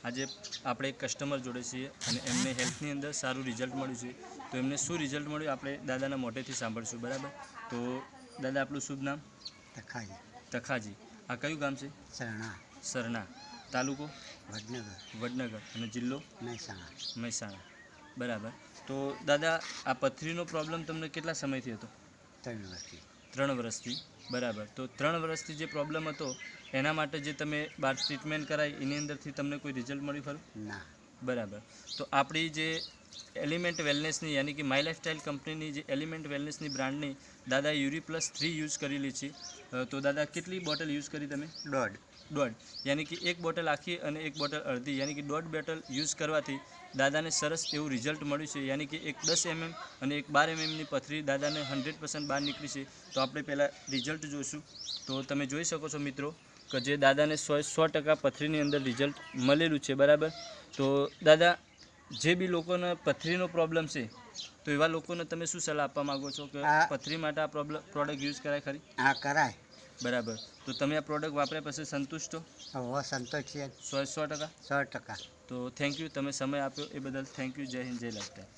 આજે આપણે એક કસ્ટમર જોડે છીએ અને એમને હેલ્થની અંદર સારું રિઝલ્ટ મળ્યું છે. તો એમને શું રિઝલ્ટ મળ્યું આપણે દાદાના મોઢેથી સાંભળશું. બરાબર. તો દાદા આપણું શુભ નામ? તખાજી. તખાજી. આ કયું ગામ છે? સરણા. સરણા. તાલુકો? વડનગર. વડનગર. અને જિલ્લો? મહેસાણા. મહેસાણા. બરાબર. તો દાદા આ પથરીનો પ્રોબ્લેમ તમને કેટલા સમયથી હતો? 3 વર્ષથી. 3 વર્ષથી. બરાબર. તો 3 વર્ષથી જે પ્રોબ્લેમ હતો એના માટે જે તમે બહાર ટ્રીટમેન્ટ કરાવી એની અંદરથી તમને કોઈ રિઝલ્ટ મળ્યું ખરું? ના. બરાબર. તો આપણી જે એલિમેન્ટ વેલનેસની યાની કે માય લાઈફસ્ટાઈલ કંપનીની જે એલિમેન્ટ વેલનેસની બ્રાન્ડની દાદા યુરી+3 યુઝ કરેલી છે. તો દાદા કેટલી બોટલ યુઝ કરી તમે? 1.5. યાની કે 1 બોટલ આખી અને 1 બોટલ અડધી યાની કે 1.5 બોટલ યુઝ કરવાથી દાદાને સરસ એવું રિઝલ્ટ મળ્યું છે. યાની કે એક 10 mm અને એક 12 mmની પથરી દાદાને 100% બહાર નીકળી છે. તો આપણે પહેલાં રિઝલ્ટ જોઈશું. તો તમે જોઈ શકો છો મિત્રો કે જે દાદાને 100% પથરીની અંદર રિઝલ્ટ મળેલું છે. બરાબર. તો દાદા જે બી લોકોને પથરીનો પ્રોબ્લેમ છે તો એવા લોકોને તમે શું સલાહ આપવા માગો છો કે પથરી માટે આ પ્રોડક્ટ યુઝ કરાય ખરી? હા, કરાય. બરાબર. તો તમે આ પ્રોડક્ટ વાપર્યા પછી સંતુષ્ટ છો? હવે સંતોષ છે. 100%? 100%. તો થેન્ક યુ. તમે સમય આપ્યો એ બદલ થેન્ક યુ. જય હિન્દ, જય લાઈફસ્ટાઈલ.